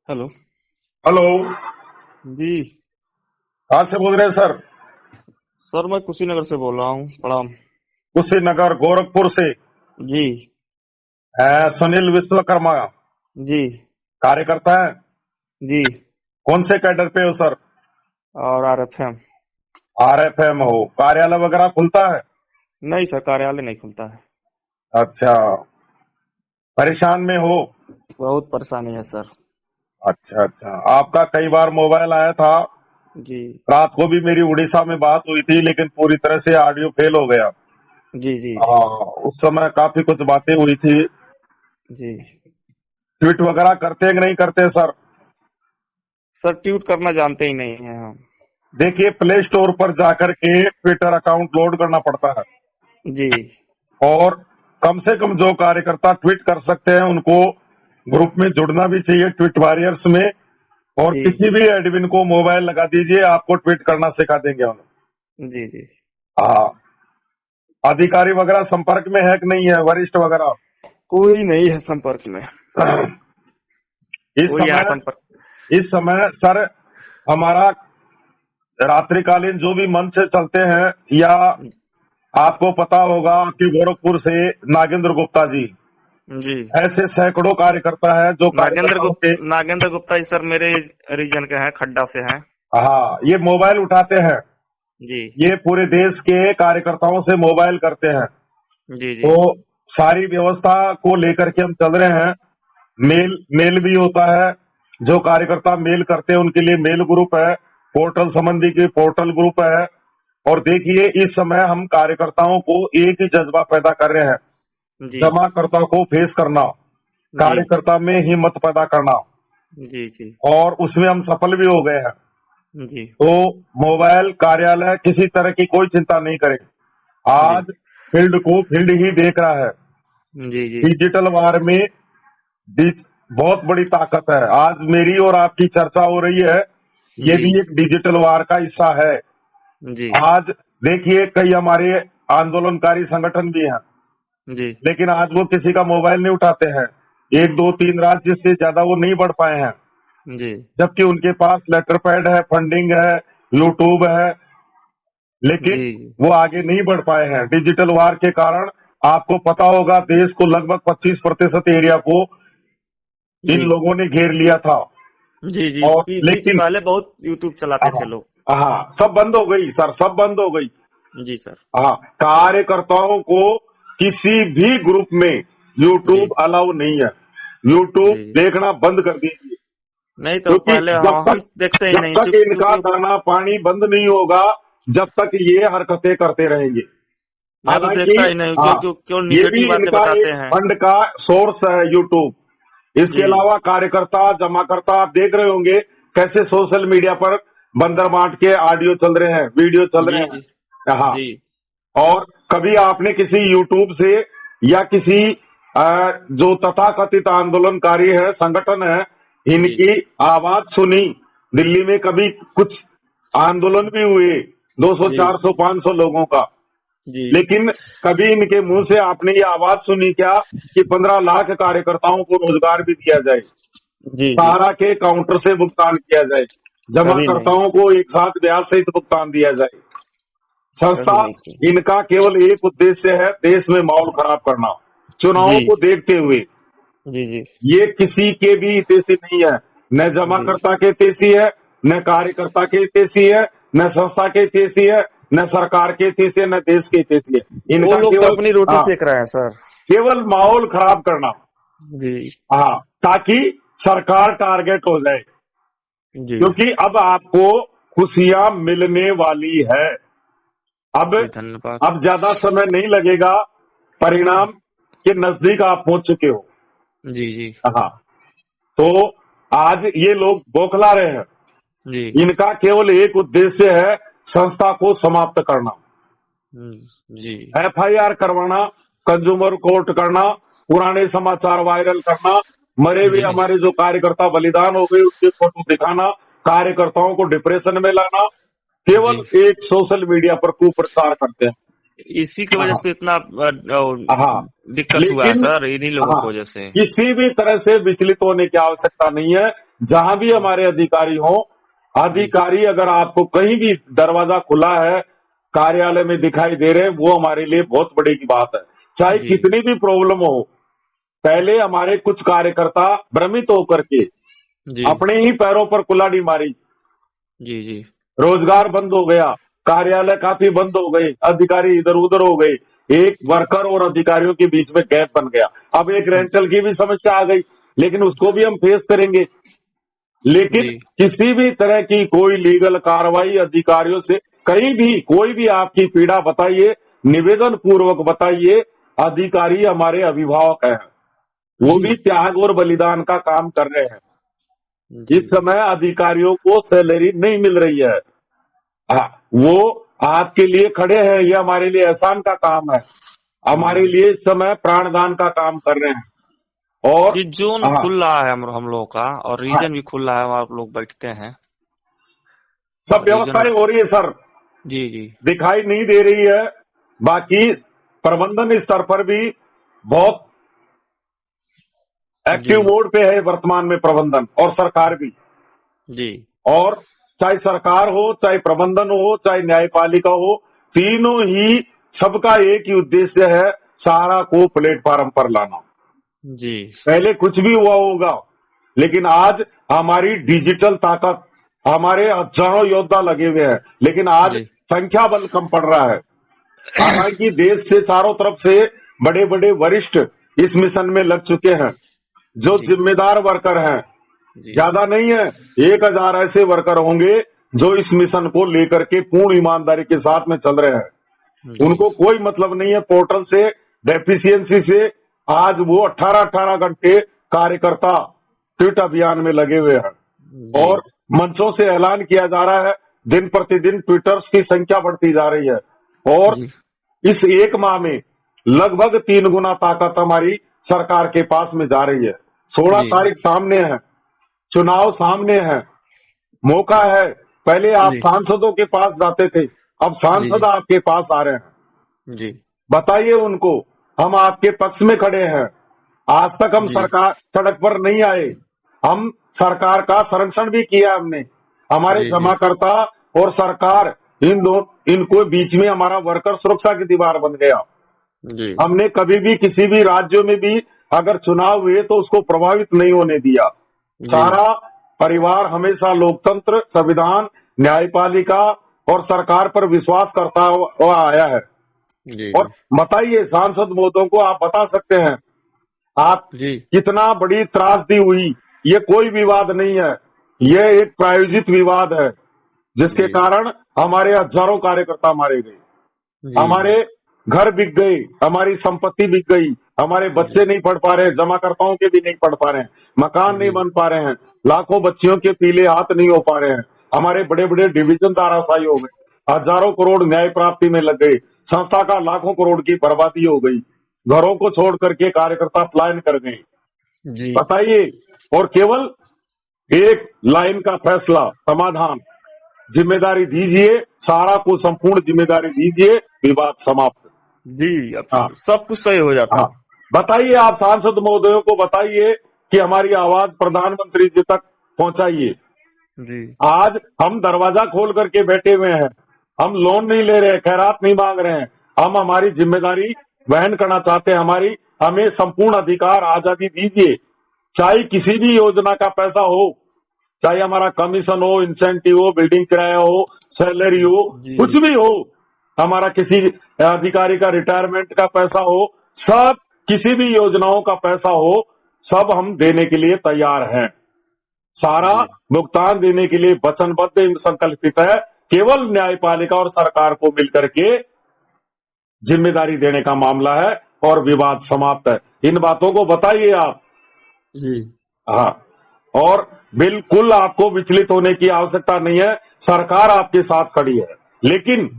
Hello. Hello. जी। कहाँ से बोल रहे हैं सर? सर मैं कुशीनगर से बोल रहा हूँ। प्रणाम। कुशीनगर गोरखपुर से। जी। सुनील विश्वकर्मा जी। कार्यकर्ता है। जी। कौन से कैडर पे हो सर? और RFM। RFM हो। कार्यालय वगैरह खुलता है? नहीं सर, कार्यालय नहीं खुलता है। अच्छा। परेशान में हो? बहुत परेशानी है सर। अच्छा अच्छा। आपका कई बार मोबाइल आया था। जी। रात को भी मेरी उड़ीसा में बात हुई थी, लेकिन पूरी तरह से ऑडियो फेल हो गया। जी। जी। हाँ। उस समय काफी कुछ बातें हुई थी। जी। ट्वीट वगैरह करते हैं कि नहीं करते सर? सर ट्वीट करना जानते ही नहीं है हम। देखिए, प्ले स्टोर पर जाकर के ट्विटर अकाउंट लोड करना पड़ता है। जी। और कम से कम जो कार्यकर्ता ट्वीट कर सकते हैं उनको ग्रुप में जुड़ना भी चाहिए, ट्वीट वॉरियर्स में। और जी। किसी भी एडमिन को मोबाइल लगा दीजिए, आपको ट्वीट करना सिखा देंगे हम। जी। जी। हाँ। अधिकारी वगैरह संपर्क में है कि नहीं है, वरिष्ठ वगैरह? कोई नहीं है संपर्क में। इस कोई यहाँ समय संपर्क। इस समय सर, हमारा रात्रिकालीन जो भी मंच चलते हैं, या आपको पता होगा कि गोरखपुर से नागेंद्र गुप्ता जी, जी। ऐसे सैकड़ों कार्यकर्ता है जो कार्यकर्ताओं के। नागेंद्र गुप्ता जी सर मेरे रीजन के हैं, खड्डा से हैं। हाँ, ये मोबाइल उठाते हैं। जी। ये पूरे देश के कार्यकर्ताओं से मोबाइल करते हैं। जी। जी। तो सारी व्यवस्था को लेकर के हम चल रहे हैं। मेल मेल भी होता है। जो कार्यकर्ता मेल करते हैं उनके लिए मेल ग्रुप है। पोर्टल संबंधी के पोर्टल ग्रुप है। और देखिए, इस समय हम कार्यकर्ताओं को एक ही जज्बा पैदा कर रहे हैं। जी। जमाकर्ता को फेस करना, जी। कार्यकर्ता में हिम्मत पैदा करना। जी। जी। और उसमें हम सफल भी हो गए हैं। जी। तो मोबाइल कार्यालय किसी तरह की कोई चिंता नहीं करे। जी। आज फील्ड को फील्ड ही देख रहा है। जी। जी। डिजिटल वार में बहुत बड़ी ताकत है। आज मेरी और आपकी चर्चा हो रही है, ये जी। भी एक डिजिटल वार का हिस्सा है। जी। आज देखिए, कई हमारे आंदोलनकारी संगठन भी हैं, जी। लेकिन आज वो किसी का मोबाइल नहीं उठाते हैं। एक दो तीन राज्य से ज्यादा वो नहीं बढ़ पाए हैं। जी। जबकि उनके पास लेटर पैड है, फंडिंग है, यूट्यूब है, लेकिन जी। वो आगे नहीं बढ़ पाए हैं डिजिटल वार के कारण। आपको पता होगा, देश को लगभग 25% एरिया को इन जी। लोगों ने घेर लिया था। जी। जी। और लेकिन पहले बहुत यूट्यूब चलाते हाँ, थे लोग। हाँ, सब बंद हो गई सर, सब बंद हो गई। जी सर। हाँ। कार्यकर्ताओं को किसी भी ग्रुप में जी। यूट्यूब अलाउ नहीं है। यूट्यूब जी। देखना बंद कर दीजिए। नहीं तो क्योंकि पहले जब हम तक देखते ही जब नहीं, तक चुप इनका क्योंकि दाना पानी बंद नहीं होगा, जब तक ये हरकतें करते रहेंगे। मैं तो हालांकि देखता ही नहीं, हाँ, क्यों क्यों क्यों ये भी निगेटिव बातें इनका बताते एक हैं। फंड का सोर्स है यूट्यूब। इसके जी। अलावा कार्यकर्ता जमाकर्ता आप देख रहे होंगे कैसे सोशल मीडिया पर बंदर बांट के ऑडियो चल रहे हैं, वीडियो चल जी। रहे जी। हैं। हाँ। जी। और कभी आपने किसी यूट्यूब से या किसी जो तथाकथित आंदोलनकारी है, संगठन है, जी। इनकी आवाज सुनी? दिल्ली में कभी कुछ आंदोलन भी हुए, 200 जी। 400 500 लोगों का, जी। लेकिन कभी इनके मुंह से आपने ये आवाज सुनी क्या कि 15 लाख कार्यकर्ताओं को रोजगार भी दिया जाए, जी। जी। सहारा के काउंटर से भुगतान किया जाए, कभी नहीं। जमाकर्ताओं को एक साथ ब्याज सहित भुगतान दिया जाए? संस्था, कभी नहीं की। इनका केवल एक उद्देश्य है, देश में माहौल खराब करना, जी। चुनावों को देखते हुए। जी। जी। ये किसी के भी हितैषी नहीं है। न जी। जमाकर्ता के हितैषी है, न कार्यकर्ता के हितैषी है, न संस्था के हितैषी है, न सरकार के हितैषी है, न देश के हितैषी है। वो इनका लोग तो केवल अपनी रोटी हाँ, सेक रहे हैं सर। केवल माहौल खराब करना। जी। हाँ, ताकि सरकार टारगेट हो जाए। जी। क्योंकि अब आपको खुशियां मिलने वाली है। अब जी धन्यवाद। अब ज्यादा समय नहीं लगेगा, परिणाम के नजदीक आप पहुंच चुके हो। जी। जी। हाँ। तो आज ये लोग बौखला रहे हैं। जी। इनका केवल एक उद्देश्य है, संस्था को समाप्त करना, जी। FIR करवाना, कंज्यूमर कोर्ट करना, पुराने समाचार वायरल करना, मरे हुए जी। हमारे जो कार्यकर्ता बलिदान हो गए उसके फोटो दिखाना, कार्यकर्ताओं को डिप्रेशन में लाना, केवल जी। एक सोशल मीडिया पर कुप्रचार करते हैं। इसी की वजह हाँ, से तो इतना हाँ, दिक्कत हुआ है लेकिन सर, इन्हीं लोगों हाँ, की वजह से। किसी भी तरह से विचलित होने की आवश्यकता नहीं है। जहां भी हमारे अधिकारी हो, अधिकारी अगर आपको कहीं भी दरवाजा खुला है, कार्यालय में दिखाई दे रहे हैं, वो हमारे लिए बहुत बड़ी की बात है। चाहे जी कितनी भी प्रॉब्लम हो, पहले हमारे कुछ कार्यकर्ता भ्रमित होकर के जी अपने ही पैरों पर कुल्हाड़ी मारी, जी जी रोजगार बंद हो गया, कार्यालय काफी बंद हो गए, अधिकारी इधर उधर हो गए, एक वर्कर और अधिकारियों के बीच में गैप बन गया। अब एक रेंटल की भी समस्या आ गई, लेकिन उसको भी हम फेस करेंगे। लेकिन जी किसी भी तरह की कोई लीगल कार्रवाई अधिकारियों से, कहीं भी कोई भी आपकी पीड़ा बताइए, निवेदन पूर्वक बताइए। अधिकारी हमारे अभिभावक हैं, वो भी त्याग और बलिदान का काम कर रहे हैं। इस जी समय अधिकारियों को सैलरी नहीं मिल रही है। हाँ, वो आपके लिए खड़े हैं, ये हमारे लिए एहसान का काम है, हमारे जी। लिए इस समय प्राणदान का काम कर रहे हैं। और ये जोन हाँ, खुल रहा है हम लोग का, और हाँ, रीजन भी खुल रहा है, वहाँ आप लोग बैठते हैं। सब रीजन। व्यवस्थाएं हो रही है सर, जी जी दिखाई नहीं दे रही है। बाकी प्रबंधन स्तर पर भी बहुत जी एक्टिव मोड पे है वर्तमान में प्रबंधन, और सरकार भी। जी और चाहे सरकार हो, चाहे प्रबंधन हो, चाहे न्यायपालिका हो, तीनों ही, सबका एक ही उद्देश्य है, सारा को प्लेटफार्म पर लाना। जी पहले कुछ भी हुआ होगा, लेकिन आज हमारी डिजिटल ताकत, हमारे हजारों योद्धा लगे हुए हैं, लेकिन आज जी संख्या बल कम पड़ रहा है। हालांकि देश से चारों तरफ से बड़े बड़े वरिष्ठ इस मिशन में लग चुके हैं, जो जी जिम्मेदार वर्कर हैं। जी ज्यादा नहीं है, 1000 ऐसे वर्कर होंगे जो इस मिशन को लेकर के पूर्ण ईमानदारी के साथ में चल रहे हैं। जी उनको कोई मतलब नहीं है पोर्टल से, डेफिशिएंसी से। आज वो 18-18 घंटे कार्यकर्ता ट्वीट अभियान में लगे हुए हैं, जी और मंचों से ऐलान किया जा रहा है, दिन प्रतिदिन ट्विटर्स की संख्या बढ़ती जा रही है। और जी इस एक माह में लगभग 3 गुना ताकत हमारी सरकार के पास में जा रही है। 16 जी तारीख सामने है, चुनाव सामने है, मौका है। पहले आप जी सांसदों के पास जाते थे, अब जी सांसद आपके पास आ रहे हैं। जी बताइए उनको, हम आपके पक्ष में खड़े हैं। आज तक हम जी सरकार सड़क पर नहीं आए, हम सरकार का संरक्षण भी किया हमने। हमारे जी जी जमाकर्ता और सरकार, इन दो, इनको बीच में हमारा वर्कर सुरक्षा की दीवार बन गया। जी हमने कभी भी किसी भी राज्यों में भी अगर चुनाव हुए तो उसको प्रभावित नहीं होने दिया। जी सारा परिवार हमेशा लोकतंत्र, संविधान, न्यायपालिका और सरकार पर विश्वास करता हुआ आया है। जी और बताइए सांसद महोदयों को, आप बता सकते हैं, आप जी कितना बड़ी त्रासदी हुई। ये कोई विवाद नहीं है, ये एक प्रायोजित विवाद है, जिसके जी कारण हमारे हजारों कार्यकर्ता मारे गए, जी हमारे घर बिक गए, हमारी संपत्ति बिक गई, हमारे जी बच्चे नहीं पढ़ पा रहे, जमाकर्ताओं के भी नहीं पढ़ पा रहे हैं, मकान नहीं जी बन पा रहे हैं, लाखों बच्चियों के पीले हाथ नहीं हो पा रहे हैं, हमारे बड़े बड़े डिवीजन ताराशाही हो गए, हजारों करोड़ न्याय प्राप्ति में लग गए, संस्था का लाखों करोड़ की बर्बादी हो गई, घरों को छोड़ करके कार्यकर्ता पलायन कर गए। जी बताइए, और केवल एक लाइन का फैसला, समाधान, जिम्मेदारी दीजिए, सारा को संपूर्ण जिम्मेदारी दीजिए, विवाद समाप्त। जी, अब हाँ, सब कुछ सही हो जाता। हाँ, बताइए, आप सांसद महोदयों को बताइए कि हमारी आवाज प्रधानमंत्री जी तक पहुंचाइए। जी आज हम दरवाजा खोल करके बैठे हुए हैं, हम लोन नहीं ले रहे, खैरात नहीं मांग रहे हैं, हम हमारी जिम्मेदारी वहन करना चाहते हैं। हमारी, हमें संपूर्ण अधिकार, आजादी दीजिए। चाहे किसी भी योजना का पैसा हो, चाहे हमारा कमीशन हो, इंसेंटिव हो, बिल्डिंग किराया हो, सैलरी हो, कुछ जी भी हो, हमारा किसी अधिकारी का रिटायरमेंट का पैसा हो, सब, किसी भी योजनाओं का पैसा हो, सब हम देने के लिए तैयार हैं। सारा जी भुगतान देने के लिए वचनबद्ध संकल्पित है। केवल न्यायपालिका और सरकार को मिलकर के जिम्मेदारी देने का मामला है, और विवाद समाप्त है। इन बातों को बताइए आप। जी हाँ, और बिल्कुल आपको विचलित होने की आवश्यकता नहीं है, सरकार आपके साथ खड़ी है। लेकिन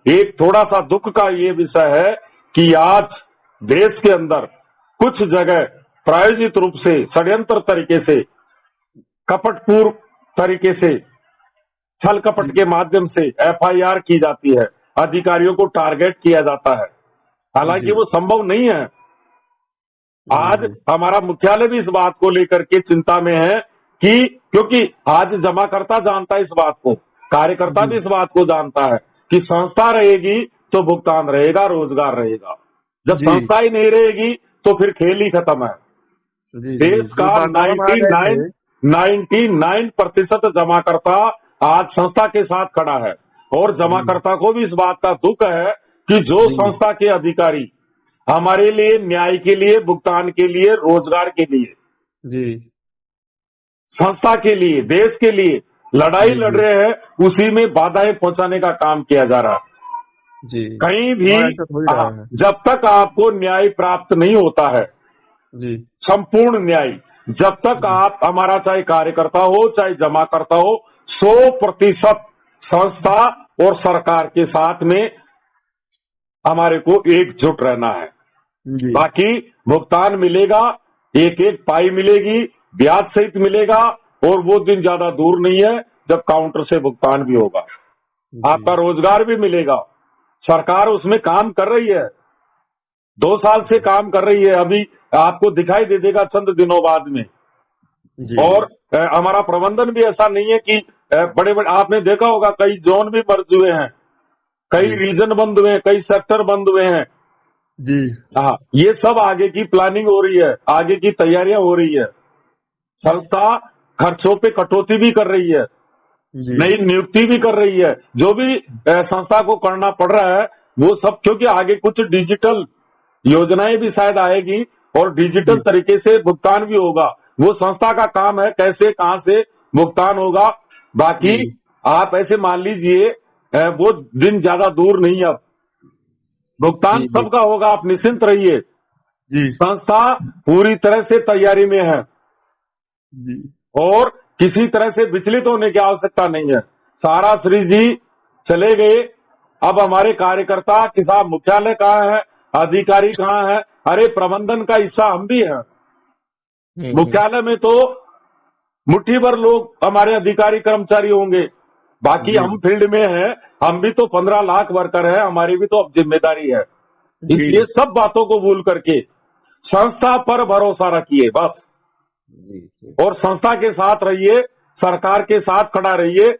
एक थोड़ा सा दुख का ये विषय है कि आज देश के अंदर कुछ जगह प्रायोजित रूप से, षड्यंत्र तरीके से, कपटपूर्ण तरीके से, छल कपट के माध्यम से एफआईआर की जाती है, अधिकारियों को टारगेट किया जाता है। हालांकि जी वो संभव नहीं है। जी आज जी हमारा मुख्यालय भी इस बात को लेकर के चिंता में है कि क्योंकि आज जमाकर्ता जानता है इस बात को, कार्यकर्ता भी इस बात को जानता है कि संस्था रहेगी तो भुगतान रहेगा, रोजगार रहेगा। जब जी संस्था ही नहीं रहेगी तो फिर खेल ही खत्म है। जी देश जो का बागवान आ गए थे 99% जमाकर्ता आज संस्था के साथ खड़ा है, और जमाकर्ता को भी इस बात का दुख है कि जो जी संस्था के अधिकारी हमारे लिए, न्याय के लिए, भुगतान के लिए, रोजगार के लिए, जी संस्था के लिए, देश के लिए लड़ाई जी लड़ जी रहे हैं, उसी में बाधाएं पहुंचाने का काम किया जा रहा है। जी कहीं भी हाँ ऐसा हो ही रहा है। जब तक आपको न्याय प्राप्त नहीं होता है, जी संपूर्ण न्याय, जब तक जी आप, हमारा चाहे कार्यकर्ता हो चाहे जमाकर्ता हो, 100% संस्था और सरकार के साथ में हमारे को एकजुट रहना है। जी बाकी भुगतान मिलेगा, एक एक पाई मिलेगी, ब्याज सहित मिलेगा, और वो दिन ज्यादा दूर नहीं है जब काउंटर से भुगतान भी होगा, आपका जी रोजगार भी मिलेगा। सरकार उसमें काम कर रही है, 2 साल से काम कर रही है, अभी आपको दिखाई दे देगा चंद दिनों बाद में। जी और हमारा प्रबंधन भी ऐसा नहीं है कि बड़े बड़े, आपने देखा होगा कई जोन भी मर्ज हुए हैं, कई जी रीजन बंद हुए हैं, कई सेक्टर बंद हुए हैं। जी हाँ, ये सब आगे की प्लानिंग हो रही है, आगे की तैयारियां हो रही है। संस्था खर्चों पे कटौती भी कर रही है, जी नई नियुक्ति भी कर रही है। जो भी संस्था को करना पड़ रहा है वो सब, क्योंकि आगे कुछ डिजिटल योजनाएं भी शायद आएगी और डिजिटल जी तरीके से भुगतान भी होगा। वो संस्था का काम है, कैसे कहां से भुगतान होगा। बाकी जी आप ऐसे मान लीजिए वो दिन ज्यादा दूर नहीं, अब भुगतान जी जी सबका होगा, आप निश्चिंत रहिए। जी संस्था पूरी तरह से तैयारी में है जी और किसी तरह से विचलित होने की आवश्यकता नहीं है। सारा श्री जी चले गए, अब हमारे कार्यकर्ता कि साहब मुख्यालय कहाँ है, अधिकारी कहाँ है। अरे प्रबंधन का हिस्सा हम भी हैं। मुख्यालय में तो मुट्ठी भर लोग हमारे अधिकारी कर्मचारी होंगे, बाकी जी हम फील्ड में हैं, हम भी तो 15 लाख वर्कर हैं, हमारी भी तो अब जिम्मेदारी है। जी इसलिए सब बातों को भूल करके संस्था पर भरोसा रखिए बस, जी जी और संस्था के साथ रहिए, सरकार के साथ खड़ा रहिए।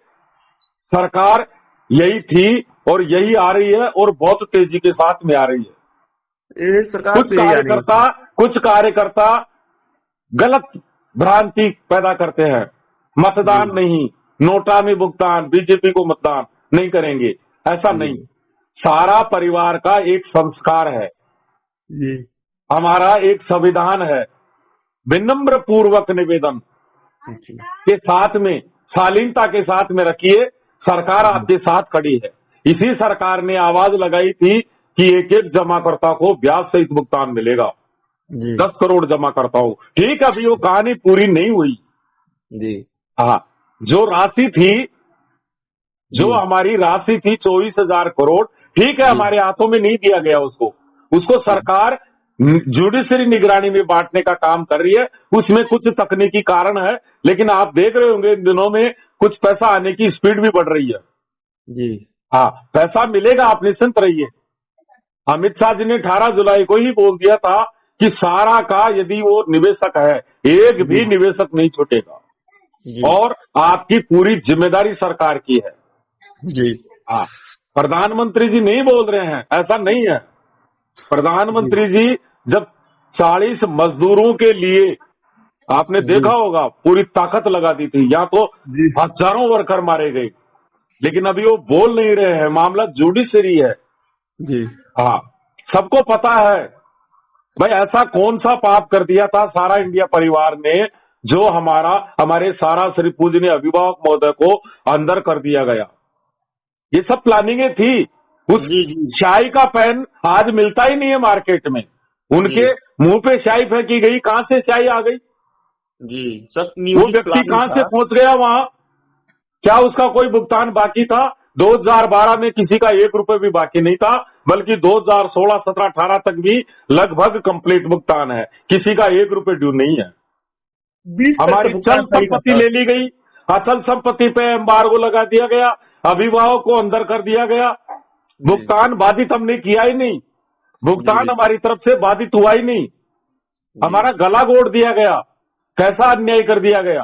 सरकार यही थी और यही आ रही है और बहुत तेजी के साथ में आ रही है। ये सरकार तो यही आनी है। कुछ कार्यकर्ता गलत भ्रांति पैदा करते हैं, मतदान जी नहीं, नोटा में भुगतान, बीजेपी को मतदान नहीं करेंगे, ऐसा जी नहीं। सारा परिवार का एक संस्कार है, जी हमारा एक संविधान है। विनम्र पूर्वक निवेदन जी के साथ में, शालीनता के साथ में रखिए, सरकार आपके साथ खड़ी है। इसी सरकार ने आवाज लगाई थी कि एक एक जमाकर्ता को ब्याज सहित भुगतान मिलेगा, जी 10 करोड़ जमाकर्ताओं। ठीक है, अभी वो कहानी पूरी नहीं हुई। जी हाँ, जो राशि थी, जो जी हमारी राशि थी 24,000 करोड़, ठीक है, जी हमारे हाथों में नहीं दिया गया उसको सरकार जुडिशरी निगरानी में बांटने का काम कर रही है। उसमें कुछ तकनीकी कारण है, लेकिन आप देख रहे होंगे इन दिनों में कुछ पैसा आने की स्पीड भी बढ़ रही है। जी हाँ, पैसा मिलेगा, आप निश्चिंत रहिए। अमित शाह जी ने 18 जुलाई को ही बोल दिया था कि सारा का, यदि वो निवेशक है, एक जी भी निवेशक नहीं छूटेगा, जी और आपकी पूरी जिम्मेदारी सरकार की है। जी हाँ, प्रधानमंत्री जी नहीं बोल रहे हैं, ऐसा नहीं है। प्रधानमंत्री जी जब 40 मजदूरों के लिए, आपने जी देखा होगा, पूरी ताकत लगा दी थी, या तो जी हजारों वर्कर मारे गए, लेकिन अभी वो बोल नहीं रहे हैं, मामला जुडिशरी है। जी हाँ, सबको पता है भाई ऐसा कौन सा पाप कर दिया था सारा इंडिया परिवार ने, जो हमारे सारा श्री पूजनीय अभिभावक महोदय को अंदर कर दिया गया। ये सब प्लानिंगें थी। उस जी जी शाही का पेन आज मिलता ही नहीं है मार्केट में, उनके जी मुंह पे शाही फेंकी गई, कहां से शाही आ गई, जी सब वो नियोजित व्यक्ति प्लानिंग कहां से था। पहुंच गया वहां, क्या उसका कोई भुगतान बाकी था? 2012 में किसी का 1 रुपए भी बाकी नहीं था, बल्कि 2016, 17, 18 तक भी लगभग कंप्लीट भुगतान है, किसी का 1 रुपए ड्यू नहीं है। 20 तक तो हमारी चल भुगतान सही था संपत्ति सर। ले ली गई, अचल संपत्ति पे एम्बार्गो लगा दिया गया, अभिभावक को अंदर कर दिया गया, जी भुगतान बाधित हमने किया ही नहीं, भुगतान जी हमारी तरफ से बाधित हुआ ही नहीं, जी हमारा गला घोट दिया गया। कैसा अन्याय कर दिया गया।